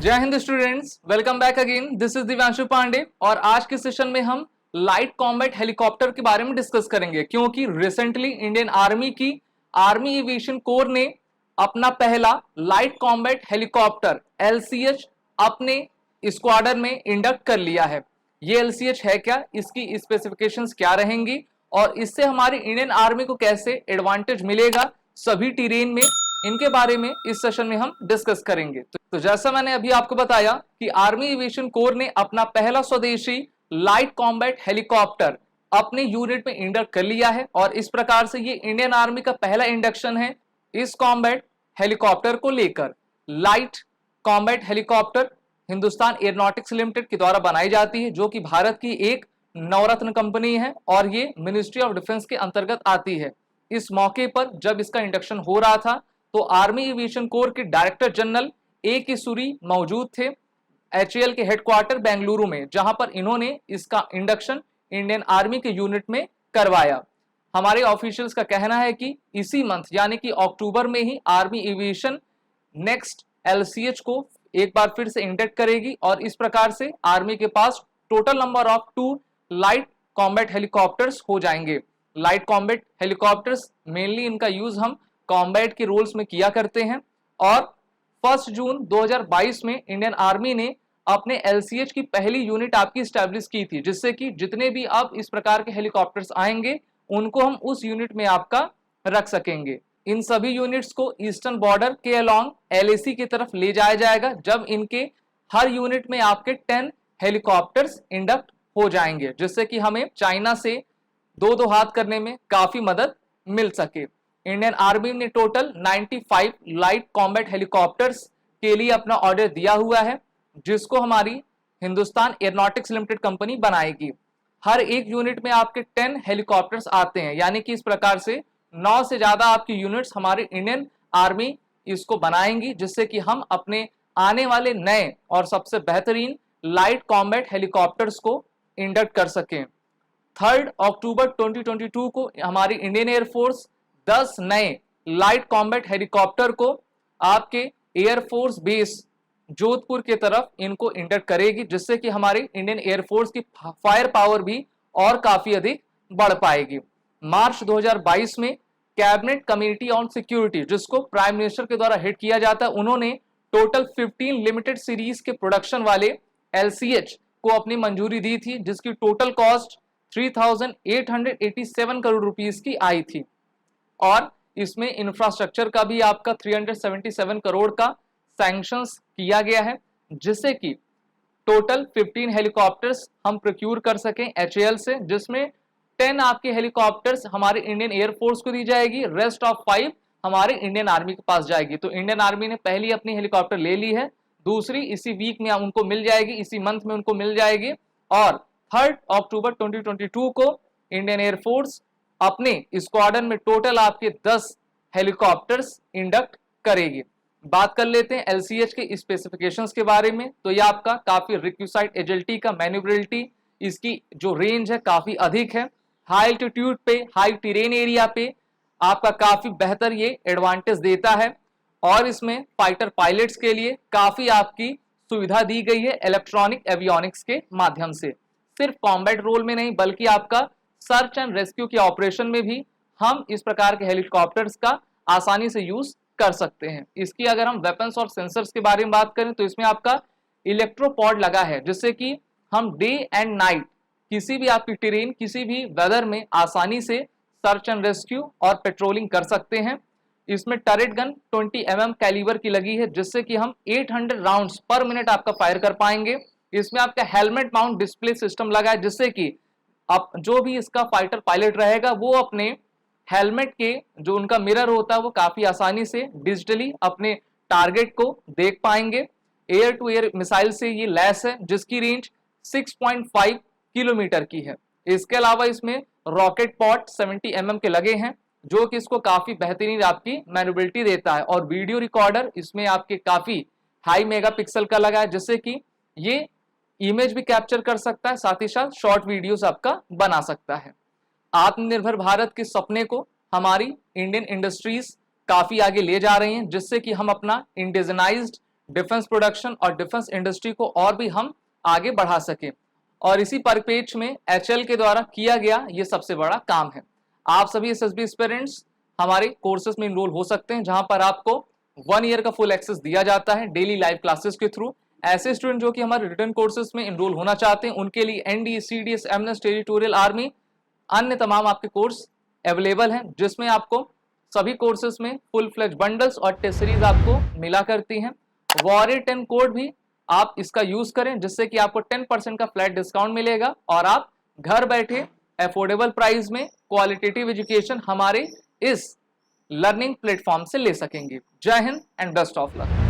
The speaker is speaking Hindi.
जय Hind students, welcome back again. This is Divyanshu Pandey और आज के सेशन में हम लाइट कॉम्बैट हेलीकॉप्टर के बारे में डिस्कस करेंगे, क्योंकि रिसेंटली इंडियन आर्मी की आर्मी एविएशन कोर ने अपना पहला लाइट कॉम्बैट हेलीकॉप्टर LCH अपने स्क्वाड्रन में इंडक्ट कर लिया है। ये LCH है क्या, इसकी स्पेसिफिकेशंस क्या रहेंगी और इससे हमारी इंडियन आर्मी को कैसे एडवांटेज मिलेगा सभी टेरेन में, इनके बारे में इस सेशन में हम डिस्कस करेंगे। तो जैसा मैंने अभी आपको बताया कि आर्मी एविएशन कोर ने अपना पहला स्वदेशी लाइट कॉम्बैट हेलीकॉप्टर अपने यूनिट में इंडक्ट कर लिया है और इस प्रकार से ये इंडियन आर्मी का पहला इंडक्शन है इस कॉम्बैट हेलीकॉप्टर को लेकर। Light combat helicopter Hindustan aeronautics limited के द्वारा बनाई जाती है, जो कि भारत की एक नवरत्न कंपनी है और ये मिनिस्ट्री ऑफ डिफेंस के अंतर्गत आती है। इस मौके पर जब इसका इंडक्शन हो रहा था तो आर्मी एविएशन कोर के डायरेक्टर जनरल A.K. सूरी मौजूद थे HAL के हेडक्वार्टर बेंगलुरु में, जहां पर इन्होंने इसका इंडक्शन इंडियन आर्मी के यूनिट में करवाया। हमारे ऑफिशियल्स का कहना है कि इसी मंथ यानी कि अक्टूबर में ही आर्मी एविएशन नेक्स्ट LCH को एक बार फिर से इंडक्ट करेगी और इस प्रकार से आर्मी के पास total number of 2 light combat helicopters हो जाएंगे। लाइट कॉम्बैट हेलीकॉप्टर्स मेनली इनका यूज हम कॉम्बैट के रोल्स में किया करते हैं और 1 जून 2022 में इंडियन आर्मी ने अपने LCH की पहली यूनिट आपकी स्टैब्लिश की थी, जिससे कि जितने भी अब इस प्रकार के हेलीकॉप्टर्स आएंगे उनको हम उस यूनिट में आपका रख सकेंगे। इन सभी यूनिट्स को ईस्टर्न बॉर्डर के अलोंग LAC की तरफ ले जाया जाएगा, जब इनके हर यूनिट में आपके 10 हेलीकॉप्टर्स इंडक्ट हो जाएंगे, जिससे कि हमें चाइना से दो हाथ करने में काफी मदद मिल सके। इंडियन आर्मी ने टोटल 95 लाइट कॉम्बैट हेलीकॉप्टर्स के लिए अपना ऑर्डर दिया हुआ है, जिसको हमारी हिंदुस्तान एयरोनॉटिक्स लिमिटेड कंपनी बनाएगी। हर एक यूनिट में आपके 10 हेलीकॉप्टर्स आते हैं, यानी कि इस प्रकार से 9 से ज्यादा आपकी यूनिट्स हमारी इंडियन आर्मी इसको बनाएंगी, जिससे कि हम अपने आने वाले नए और सबसे बेहतरीन लाइट कॉम्बैट हेलीकॉप्टर्स को इंडक्ट कर सकें। 3 अक्टूबर 2022 को हमारी इंडियन एयरफोर्स 10 नए लाइट कॉम्बैट हेलीकॉप्टर को आपके एयरफोर्स बेस जोधपुर की तरफ इनको इंडक्ट करेगी, जिससे कि हमारी इंडियन एयरफोर्स की फायर पावर भी और काफी अधिक बढ़ पाएगी। मार्च 2022 में कैबिनेट कमेटी ऑन सिक्योरिटी, जिसको प्राइम मिनिस्टर के द्वारा हेड किया जाता है, उन्होंने टोटल 15 लिमिटेड सीरीज के प्रोडक्शन वाले LCH को अपनी मंजूरी दी थी, जिसकी टोटल कॉस्ट 3,887 करोड़ रुपीस की आई थी और इसमें इंफ्रास्ट्रक्चर का भी आपका 377 करोड़ का सैंक्शंस किया गया है, जिससे कि टोटल 15 हेलीकॉप्टर्स हम प्रोक्यूर कर सकें HAL से, जिसमें 10 आपके हेलीकॉप्टर्स हमारे इंडियन एयरफोर्स को दी जाएगी, रेस्ट ऑफ 5 हमारे इंडियन आर्मी के पास जाएगी। तो इंडियन आर्मी ने पहली अपनी हेलीकॉप्टर ले ली है, दूसरी इसी वीक में उनको मिल जाएगी, इसी मंथ में उनको मिल जाएगी और 3 अक्टूबर 2022 को इंडियन एयरफोर्स अपने स्क्वाड्रन में टोटल आपके 10 हेलीकॉप्टर्स इंडक्ट करेगी। बात कर लेते हैं LCH के स्पेसिफिकेशंस के बारे में। तो ये आपका काफी रिक्विसाइड एजिलिटी का मैन्यूवरेबिलिटी, इसकी जो रेंज है काफी अधिक है। हाई एल्टीट्यूड पे, हाई टेरेन एरिया पे आपका काफी बेहतर ये एडवांटेज देता है और इसमें फाइटर पायलट्स के लिए काफी आपकी सुविधा दी गई है इलेक्ट्रॉनिक एवियोनिक्स के माध्यम से। सिर्फ कॉम्बैट रोल में नहीं बल्कि आपका सर्च एंड रेस्क्यू के ऑपरेशन में भी हम इस प्रकार के हेलीकॉप्टर्स का आसानी से यूज कर सकते हैं। इसकी अगर हम वेपन्स और सेंसर्स के बारे में बात करें तो इसमें आपका इलेक्ट्रोपॉड लगा है, जिससे कि हम डे एंड नाइट किसी भी आपकी टेरेन, किसी भी वेदर में आसानी से सर्च एंड रेस्क्यू और पेट्रोलिंग कर सकते हैं। इसमें टरेट गन 20 mm कैलिबर की लगी है, जिससे कि हम 800 राउंड्स पर मिनट आपका फायर कर पाएंगे। इसमें आपका हेलमेट माउंट डिस्प्ले सिस्टम लगा है, जिससे कि अब जो भी इसका फाइटर पायलट रहेगा वो अपने हेलमेट के जो उनका मिरर होता है वो काफी आसानी से डिजिटली अपने टारगेट को देख पाएंगे। एयर टू एयर मिसाइल से ये लैस है, जिसकी रेंज 6.5 किलोमीटर की है। इसके अलावा इसमें रॉकेट पॉट 70 mm के लगे हैं, जो कि इसको काफी बेहतरीन आपकी मैन्यूवरेबिलिटी देता है और वीडियो रिकॉर्डर इसमें आपके काफी हाई मेगापिक्सल का लगा है, जिससे कि ये इमेज भी कैप्चर कर सकता है, साथ ही साथ शॉर्ट वीडियोस आपका बना सकता है। आत्मनिर्भर भारत के सपने को हमारी इंडियन इंडस्ट्रीज काफी आगे ले जा रही हैं, जिससे कि हम अपना इंडिजनाइज्ड डिफेंस प्रोडक्शन और डिफेंस इंडस्ट्री को और भी हम आगे बढ़ा सकें। और इसी परिपेक्ष में HL के द्वारा किया गया ये सबसे बड़ा काम है। आप सभी SSB एस्पिरेंट्स हमारे कोर्सेज में इनरोल हो सकते हैं, जहां पर आपको 1 ईयर का फुल एक्सेस दिया जाता है डेली लाइव क्लासेस के थ्रू। ऐसे स्टूडेंट जो कि हमारे रिटर्न कोर्सेज में इनरोल होना चाहते हैं, उनके लिए ND, CDS, MNIST, territorial army, अन्य तमाम आपके कोर्स अवेलेबल हैं, जिसमें आपको सभी कोर्सेज में फुल फ्लेज बंडल्स और टेस्ट सीरीज आपको मिला करती हैं। वॉरियर 10 कोड भी आप इसका यूज करें, जिससे कि आपको 10% का फ्लैट डिस्काउंट मिलेगा और आप घर बैठे अफोर्डेबल प्राइस में क्वालिटेटिव एजुकेशन हमारे इस लर्निंग प्लेटफॉर्म से ले सकेंगे। जय Hind and best of luck.